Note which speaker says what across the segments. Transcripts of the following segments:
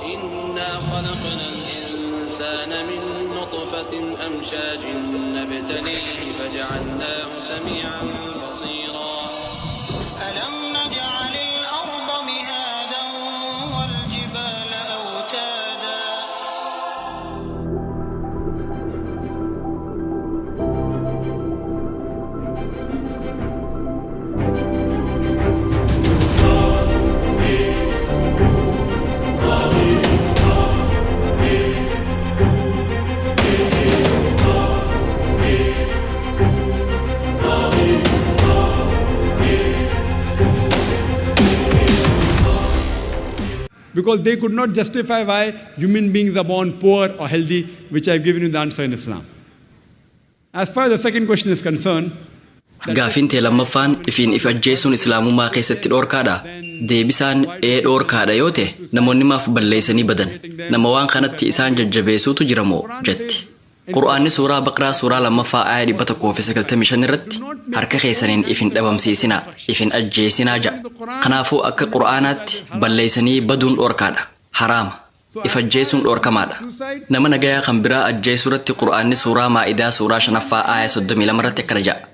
Speaker 1: إنا خلقنا الإنسان من نطفة أمشاج نبتليه فجعلناه سميعا بصيرا ألم نجعل الأرض مهادا والجبال أوتادا
Speaker 2: Because they could not justify why human beings are born poor or healthy, which I've given you the answer in Islam. As far as the second question is concerned,
Speaker 3: gaafin tee lammaffaan ifiin if ajjeesuun islaamummaa keessatti dhoorkaadha. Deebisaan dhoorkaadha yoo ta'e namoonni maaf balleessanii badan nama waan kanatti isaan jajjabeessuutu jira moo jetti. Qur'aanni suuraa Baqraa suuraa lammaffaa aayyaa 195 irratti harka keessaniin ifin dhabamsiisinaa ifin ajjeesinaa jedha. Kanaafuu akka Qur'aanaatti balleessanii baduun dhoorkaadha. Haraama. If ajjeesuun dhoorkamaadha. Nama nagayaa kan biraa ajjeesuu irratti Qur'aanni suuraa Maa'idaa suuraa 5ffaa aayyaa 32 irratti akkana jedha.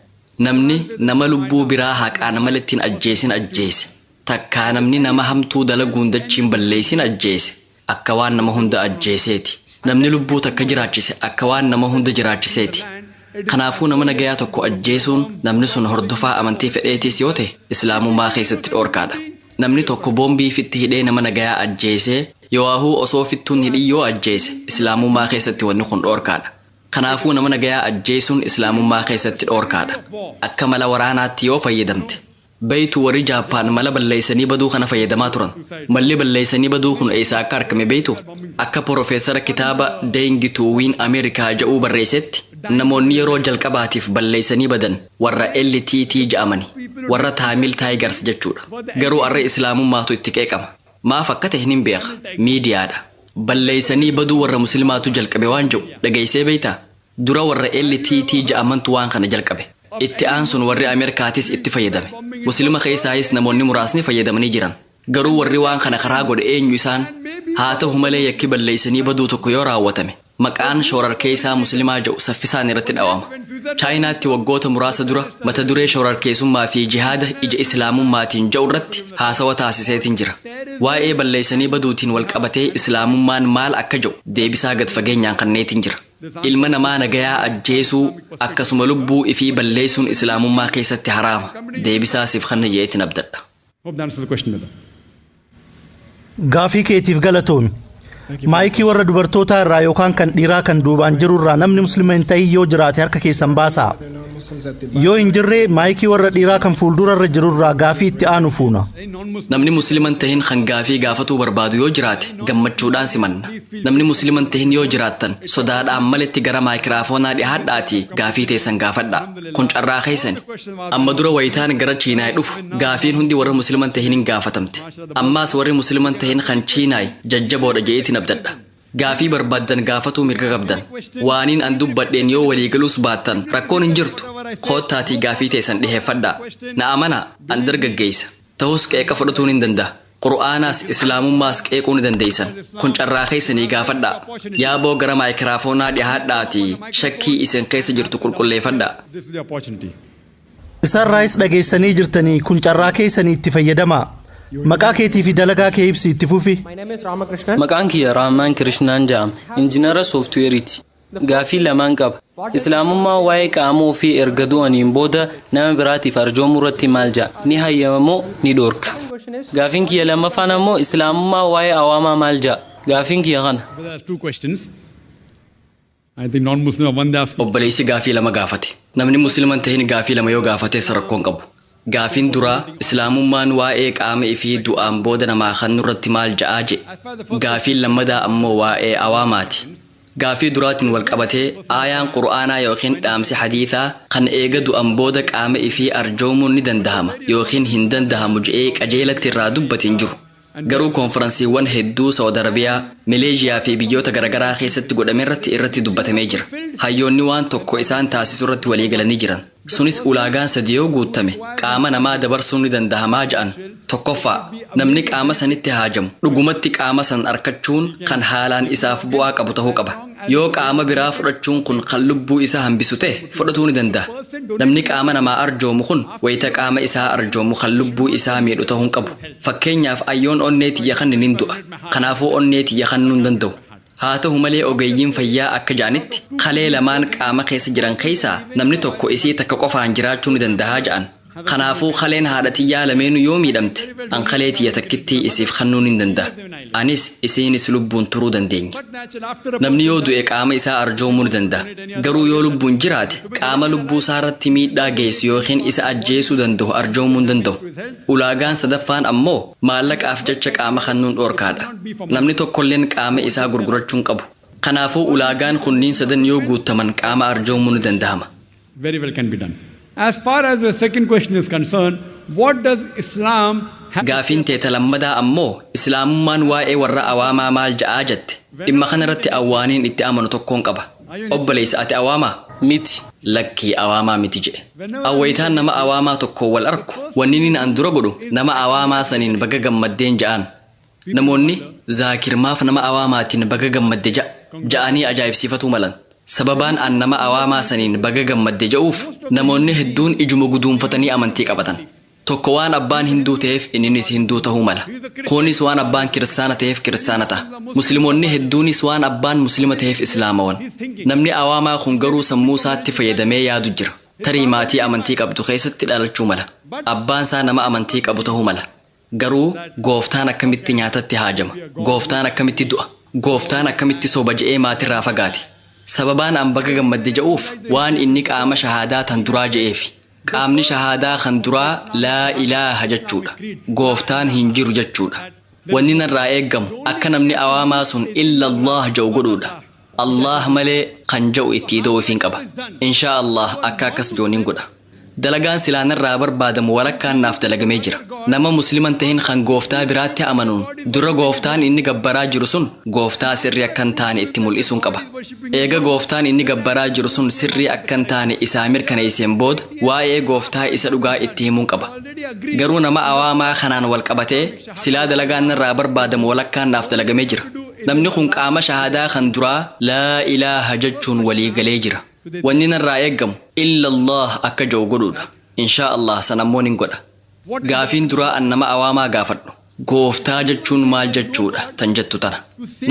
Speaker 3: Namni nama lubbuu biraa haqaan malattiin ajjeesin ajjeese. Takkaa namni nama hamtuu dalaguun dachiin balleessin ajjeese. Akka waan nama hunda ajjeeseeti. Namni lubbuu takka jiraachise akka waan nama hunda jiraachiseeti. Kanaafuu nama nagayaa tokko ajjeesuun namni sun hordofaa amantii fedheetiis yoo ta'e islaamummaa keessatti dhoorkaadha. Namni tokko boombii fitti hidhee nama nagayaa ajjeesee yoo osoo fittuun hidhii yoo ajjeese islaamummaa keessatti wanni kun dhoorkaadha. Kanaafuu nama nagayaa ajjeesuun islaamummaa keessatti dhoorkaadha. Akka mala waraanaatti yoo fayyadamte. Beeytu warri Jaappaan mala balleessanii baduu kana fayyadamaa turan. Malli balleessanii baduu kun eessa akka argame beeytu? Akka Profeesara kitaaba Deengituuwiin Ameerikaa jedhuu barreessetti namoonni yeroo jalqabaatiif balleessanii badan warra LTT jedhamani. Warra Taamil Taayigars jechuudha. Garuu arra islaamummaatu itti qeeqama. Maaf akka ta'e hin beeka. Miidiyaadha. Balleessanii baduu warra muslimaatu jalqabe waan jedhu dhageessee beeytaa? Dura warra LTT jedhamantu waan kana jalqabe. Itti aansuun warri Ameerikaatis itti fayyadame. Muslima keessaayis namoonni muraasni fayyadamanii jiran. Garuu warri waan kana karaa godhe eenyu isaan? Haa ta'u malee yakki balleessanii baduu tokko yoo raawwatame maqaan shororkeessaa muslimaa jedhu saffisaan irratti dhawama. Chaayinaatti waggoota muraasa dura mata duree shororkeessummaa fi jihaada ija islaamummaatiin jedhu irratti haasawa taasiseetiin jira. Waa'ee balleessanii baduutiin wal qabatee islaamummaan maal akka jedhu deebisaa gad fageenyaan kanneetiin jira. Ilma namaa nagayaa ajjeesuu akkasuma lubbuu ifii balleessuun islaamummaa keessatti haraama. Deebisaa siif kanna jeetiin abdadha.
Speaker 4: Gaafii keetiif galatoomi. Maayikii warra dubartootaa irraa yookaan kan dhiiraa kan duubaan jiru irraa namni muslima hin ta'in yoo jiraate harka keessan baasaa. Yoo hin jirre maayikii warra dhiiraa kan fuuldura irra jiru irraa gaafii itti aanu fuuna.
Speaker 3: Namni musliman tahin kan gaafii gaafatuu barbaadu yoo jiraate gammachuudhaan simanna. Namni musliman tahin yoo jiraattan sodaadhaan malitti gara maayikiraafoonaa dhihaadhaatii gaafii teessan gaafadha. Kun carraa keessan. Amma dura wayitaan gara Chiinaay dhufu gaafiin hundi warra musliman tahin hin gaafatamte. Ammaas warri musliman tahin kan Chiinaay jajjaboodha jeetiin abdadha. Gaafii barbaadan gaafatuu mirga qabdan. Waaniin an dubbadheen yoo waliigaluus baattan rakkoon hin jirtu. Koottaatii gaafii teessan dhiheeffadhaa. Na amana an dargaggeessa. Ta'us qeeqa fudhatuun hin danda'a. Qur'aanaas islaamummaas qeequu ni dandeessan. Kun carraa keessanii gaafadhaa. Yaaboo gara maayikiraafoonaa dhihaadhaatii shakkii isin keessa jirtu qulqulleeffadhaa.
Speaker 4: Isarraayis dhageessanii jirtanii kun carraa keessanii itti fayyadamaa. Maqaa keetii fi dalagaa kee ibsi itti fufi.
Speaker 5: Maqaan kiyya Raamaan Kirishnaan jedhama. Injiinara sooftuweeriiti. Gaafii lamaan qaba. Islaamummaa waa'ee qaama ofii erga du'aniin booda nama biraatiif arjoomuu irratti maal jedha? Ni hayyamamoo ni dhoorka? Gaafiin kiyya lammaffaan ammoo islaamummaa waa'ee awaamaa maal jedha? Gaafiin kiyya kana.
Speaker 3: Obboleessi gaafii lama gaafate. Namni musliman tahin gaafii lama yoo gaafate rakkoon qabu. Gaafiin duraa islaamummaan waa'ee qaama ifii du'aan booda namaa kan nurratti maal ja'aa je. Gaafiin lammadaa ammoo waa'ee awaamaati. Gaafii duraatiin wal qabatee aayaan qur'aanaa yookiin dhaamsi hadiisaa kan eega du'an booda qaama ifii arjoomuun ni dandahama yookiin hin dandahamu je'ee qajeelatti irraa dubbatiin jiru. Garuu konferansiiwwan hedduu Saudi Arabiyaa, Maleeshiyaa fi biyyoota garaagaraa keessatti godhame irratti dubbatamee jira. Hayyoonni waan tokko isaan taasisu irratti walii galanii jiran. sunis ulaagaan sadii yoo guutame qaama namaa dabarsuun ni danda'amaa ja'an. Tokkoffaa namni qaama sanitti haajamu dhugumatti qaama san arkachuun kan haalaan isaaf bu'aa qabu ta'uu qaba. Yoo qaama biraa fudhachuun kun kan lubbuu isaa hambisu ta'e fudhatuu ni danda'a. Namni qaama namaa arjoomu kun wayita qaama isaa arjoomu kan lubbuu isaa miidhu ta'uu hin qabu. Fakkeenyaaf ayyoon onnee tiyya kan nin du'a. Kanaafuu onnee tiyya kan nun danda'u. Haa ta'u malee ogeeyyiin fayyaa akka ja'anitti kalee lamaan qaama keessa jiran keessaa namni tokko isii takka qofaan jiraachuu ni danda'a ja'an. Kanaafuu kaleen haadha tiyyaa lameenuu yoo miidhamte an kalee tiyya takkittii isiif kennuun hin danda'a. Anis isiinis lubbuun turuu dandeenya. Namni yoo du'e qaama isaa arjoomuu ni danda'a. Garuu yoo lubbuun jiraate qaama lubbuu isaa irratti miidhaa geessu yookiin isa ajjeesuu danda'u arjoomuu hin danda'u. Ulaagaan sadaffaan ammoo maallaqaaf jecha qaama kennuun dhoorkaadha. Namni tokkolleen qaama isaa gurgurachuu hin qabu. Kanaafuu ulaagaan kunniin sadan yoo guutaman qaama arjoomuu ni danda'ama.
Speaker 2: Very well can be done. As far as the second question is concerned, what does Islam have?
Speaker 3: Gaafiin teeta lammadaa ammoo islaamummaan waa'ee warra awaamaa maal ja'aa jette. Dhimma kanarratti awwaaniin itti amanu tokkoon qaba. Obboleessa ati awaamaa?
Speaker 5: Miti.
Speaker 3: Lakkii awaamaa miti jedhe. Awwaytaan nama awaamaa tokko wal arku wanni inni an dura godhu nama awaamaa saniin baga gammaddeen ja'an. Namoonni zaakirmaaf nama awaamaatiin baga gammadde ja'anii ajaa'ibsiifatu malan. Sababaan an nama awaamaa saniin baga gammadde ja'uuf namoonni hedduun ijuma guduunfatanii amantii qabatan. Tokko waan abbaan hinduu ta'eef inninis hinduu ta'uu mala. Kunis waan abbaan kiristaana ta'eef kiristaana ta'a. Musliimoonni hedduunis waan abbaan muslima ta'eef islaamawan. Namni awaamaa kun garuu sammuu isaatti fayyadamee yaadu jira. Tarii maatii amantii qabdu keessatti dhalachuu mala. Abbaan isaa nama amantii qabu ta'uu mala. Garuu gooftaan akkamitti nyaatatti haajama? Gooftaan akkamitti du'a? Gooftaan akkamitti soba je'ee maatirraa fagaate? Sababaan an baga gammadde ja'uuf waan inni qaama shahaadaa tan duraa je'eefi. Qaamni shahaadaa kan duraa laa ilaaha jechuudha. Gooftaan hin jiru jechuudha. Wanni narraa eeggamu akka namni awaamaa sun illa Allah ja'u godhuudha. Allah malee kan ja'u itti da'uuf hin qaba. Inshaa Allah akka akkas jooniin godha. Dalagaan silaa narraa barbaadamu walakkaan naaf dalagamee jira. Nama musliman tahin kan gooftaa biraatti amanuun dura gooftaan inni gabbaraa jiru sun gooftaa sirrii akka hin taane itti mul'isuun qaba. Eega gooftaan inni gabbaraa jiru sun sirrii akka hin taane isaa mirkaneesseen booda waa'ee gooftaa isa dhugaa itti himuun qaba. Garuu nama awaamaa kanaan wal qabatee silaa dalagaan narraa barbaadamu walakkaan naaf dalagamee jira. Namni kun qaama shahaadaa kan duraa laa ilaaha jechuun walii galee jira. Wanni narraa eeggamu illa Allah akka ja'u godhuudha. Inshaa Allah sanammoon hin godha. Gaafiin duraa an nama awaamaa gaafadhu. Gooftaa jechuun maal jechuudha tan jettu tana.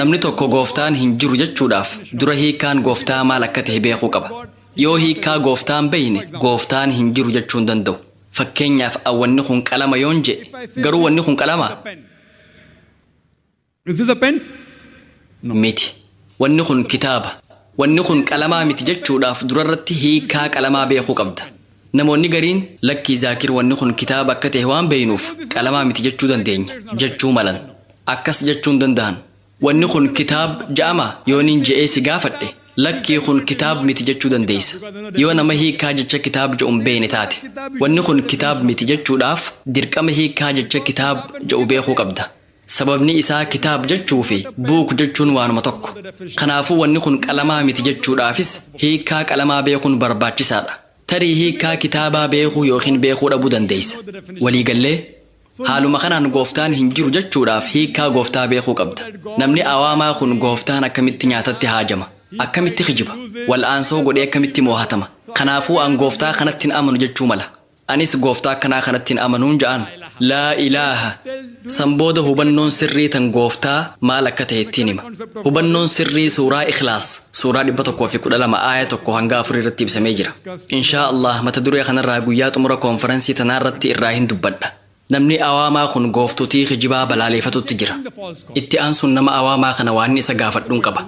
Speaker 3: Namni tokko gooftaan hin jiru jechuudhaaf dura hiikaan gooftaa maal akka ta'e beekuu qaba. Yoo hiikaa gooftaan beeyne gooftaan hin jiru jechuu hin danda'u. Fakkeenyaaf wanni kun qalama yoon jedhe garuu wanni kun qalama?
Speaker 2: Is this a pen?
Speaker 3: Miti. Wanni kun kitaaba. Wanni kun qalamaa miti jechuudhaaf durarratti hiikaa qalamaa beekuu qabda. Namoonni gariin lakkii zaakir wanni kun kitaaba akka ta'e waan beeynuuf qalamaa miti jechuu dandeenya jechuu malan. Akkas jechuun danda'an. Wanni kun kitaab ja'ama yooniin je'ee si gaafadhe lakkii kun kitaab miti jechuu dandeessa. Yoo nama hiikaa jecha kitaab ja'uun beeyne taate. Wanni kun kitaab miti jechuudhaaf dirqama hiikaa jecha kitaab ja'u beekuu qabda. Sababni isaa kitaab jechuu fi buuk jechuun waanuma tokko. Kanaafuu wanni kun qalamaa miti jechuudhaafis hiikaa qalamaa beekuun barbaachisaadha. Tarii hiikaa kitaabaa beekuu yookiin beekuu dhabuu dandeessa. Waliigallee haaluma kanaan gooftaan hin jiru jechuudhaaf hiikaa gooftaa beekuu qabda. Namni awaamaa kun gooftaan akkamitti nyaatatti haajama? Akkamitti kijiba? Wal'aansoo godhee akkamitti moohatama? Kanaafuu an gooftaa kanattiin amanu jechuu mala. Anis gooftaa kanaa kanattiin amanuun ja'an. Laa ilaaha. Sanbooda hubannoon sirrii tan gooftaa maal akka ta'e ittiin hima. Hubannoon sirrii suuraa Ikhlaas suuraa 112 aaya 1 hanga 4 irratti ibsamee jira. Inshaa Allah mata duree kanarraa guyyaa xumura koonferansii tanaa irratti irraa hin dubbadha. Namni awaamaa kun gooftotii kijibaa balaaleeffatutti jira. Itti aansuun nama awaamaa kana waan isa gaafadhuun qaba.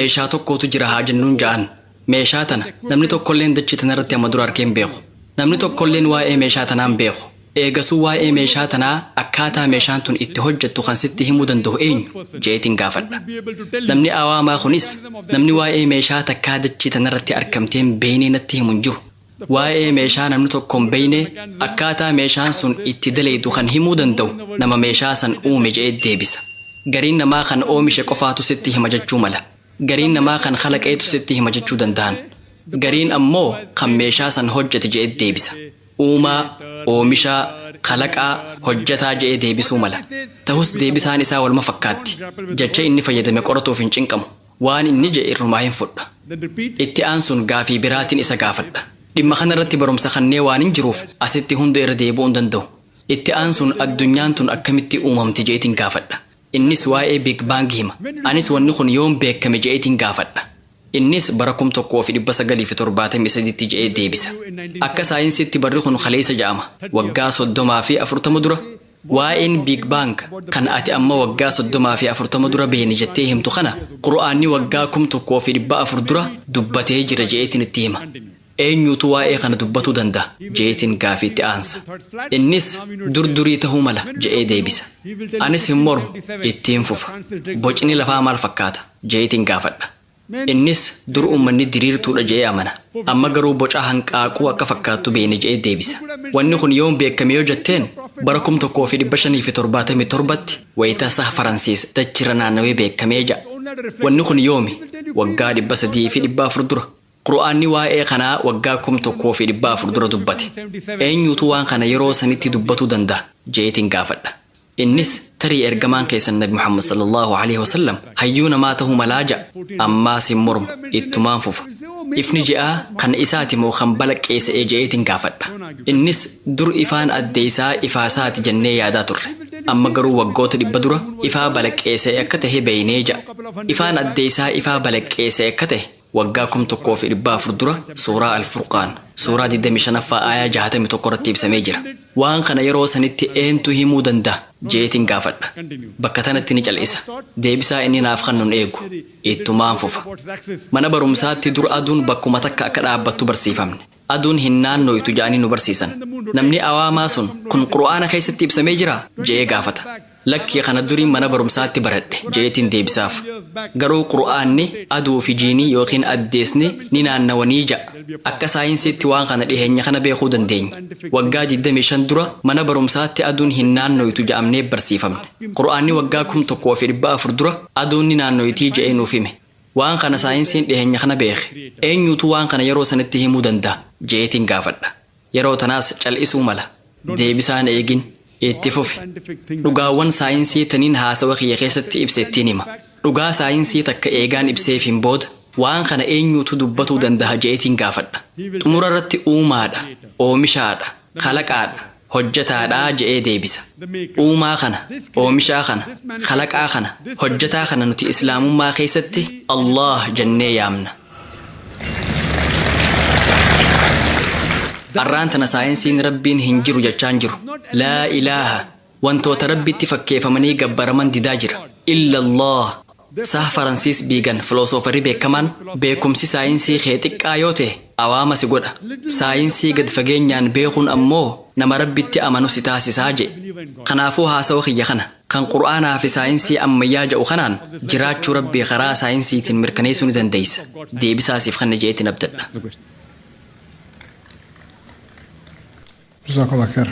Speaker 3: Meeshaa tokkotu jira haa jennuun ja'an. Meeshaa tana namni tokkolleen dachii tanarratti amma dura arkeen beeku. Namni tokkolleen waa'ee meeshaa tanaan beeku. Eegasuu waa'ee meeshaa tanaa akkaataa meeshaan tun itti hojjettu kan sitti himuu danda'u eenyu jeetiin gaafadha. Namni awaamaa kunis namni waa'ee meeshaa takkaa dachii tanarratti argamteen beeynee natti himu hin jiru. Waa'ee meeshaa namni tokkoon beeynee akkaataa meeshaan sun itti daleedu kan himuu danda'u nama meeshaa san uume je'ee deebisa. Gariin namaa kan oomishe qofaatu sitti hima jechuu mala. Gariin namaa kan kalaqeetu sitti hima jechuu danda'an. gariin ammoo kan meeshaa san hojjete je'ee deebisa. Uumaa, oomishaa, kalaqaa, hojjetaa je'ee deebisuu mala. Ta'us deebisaan isaa walma fakkaatti. Jecha inni fayyadame qoratuuf hin cinqamu. Waan inni je'e irrumaa hin fudha. Itti aansuun gaafii biraatiin isa gaafadha. Dhimma kanarratti barumsa kannee waan hin jiruuf asitti hunda irra deebi'uu hin danda'u. Itti aansuun addunyaan tun akkamitti uumamte je'eetiin gaafadha. Innis waa'ee Big Bang hima. Anis wanni kun yoom beekame je'eetiin gaafadha. Innis bara 1973 je'ee deebisa. Akka saayinsiitti barri kun kaleessa ja'ama. Waggaa 30 fi 40 dura. Waa'een Big Bang kan ati amma waggaa 30 fi 40 dura beeni jettee himtu kana Qur'aanni waggaa 1400 dura dubbatee jira je'eetiin itti hima. Eenyutu waa'ee kana dubbatuu danda'a je'eetiin gaafiitti aansa. Innis durdurii ta'uu mala je'ee deebisa. Anis hin mormu ittiin fufa. Bocni lafaa maal fakkaata je'eetiin gaafadha. Innis dur uummanni diriirtuudha je'ee amana. Amma garuu boca hanqaaquu akka fakkaattu beene je'ee deebisa. Wanni kun yoom beekame yoo jetteen bara 1577tti wayitaa saha Faransiis dachira naannawee beekamee ja'a. Wanni kun yoomi waggaa 304 dura. Qur'aanni waa'ee kanaa waggaa 1400 dura dubbate. Eenyutu waan kana yeroo sanitti dubbatuu danda'a je'eetiin gaafadha. Innis tarii ergamaan keessan Nabi Muhammad sallallahu alaihi wasallam hayyuu namaa ta'uu malaa ja'a. Ammaas hin mormu ittumaan fufa. Ifni je'aa kan isaati moo kan balaqqeessa'ee je'eetiin gaafadha. Innis dur ifaan addeessaa ifaasaati jennee yaadaa turre. Amma garuu waggoota 100 dura ifaa balaqqeessa'ee akka tahe beeynee ja'a. Ifaan addeessaa ifaa balaqqeessa'ee akka tahe waggaa 1400 dura suuraa Al-Furqaan suuraa 25ffaa aayaa 61 irratti ibsamee jira. Waan kana yeroo sanitti eentu himuu danda'a je'eetiin gaafadha. Bakka tanatti ni cal'isa. Deebisaa inni naaf kennuun eegu ittumaan fufa. Mana barumsaatti dur aduun bakkuma takka akka dhaabbattu barsiifamne. Aduun hin naanno'itu ja'anii nu barsiisan. Namni awaamaa sun kun Qur'aana keessatti ibsamee jira je'ee gaafata. Lakkii kana duriin mana barumsaatti baradhe je'eetiin deebisaaf. Garuu Qur'aanni aduu fi jiinii yookiin addeesni ni naannawanii ja'a. Akka saayinsiitti waan kana dhiheenya kana beekuu dandeenya. Waggaa 25 dura mana barumsaatti aduun hin naanno'itu ja'amnee barsiifamne. Qur'aanni waggaa 1400 dura aduun ni naanno'itii je'ee nuuf hime. Waan kana saayinsiin dhiheenya kana beeke. Eenyutu waan kana yeroo sanitti himuu danda'a je'eetiin gaafadha. Yeroo tanaas cal'isuu mala. Deebisaan eegin. Itti fufi. Dhugaawwan saayinsii taniin haasawa kiyya keessatti ibsettiin hima. Dhugaa saayinsii takka eegaan ibseefiin booda waan kana eenyutu dubbatuu danda'a je'eetiin gaafadha. Xumura irratti uumaadha, oomishaadha, kalaqaadha, hojjetaadhaa je'ee deebisa. Uumaa kana, oomishaa kana, kalaqaa kana, hojjetaa kana nuti islaamummaa keessatti Allah jennee yaamna. Arraan tana saayinsiin rabbiin hin jiru jechaan jiru. Laa ilaaha wantoota rabbitti fakkeeffamanii gabbaraman didaa jira. Illa Allah. Saha Faransiis Biigan filoosofarii beekamaan beekumsi saayinsii kee xiqqaa yoo ta'e awaama si godha. Saayinsii gad fageenyaan beekuun ammoo nama rabbitti amanu si taasisaa jedhe. Kanaafuu haasawa kiyya kana kan Qur'aanaa fi saayinsii ammayyaa jedhu kanaan jiraachuu rabbii karaa saayinsiitiin mirkaneessuu ni dandeessa. Deebisaasiif kan je'eetiin abdadha.
Speaker 6: جزاك الله خير.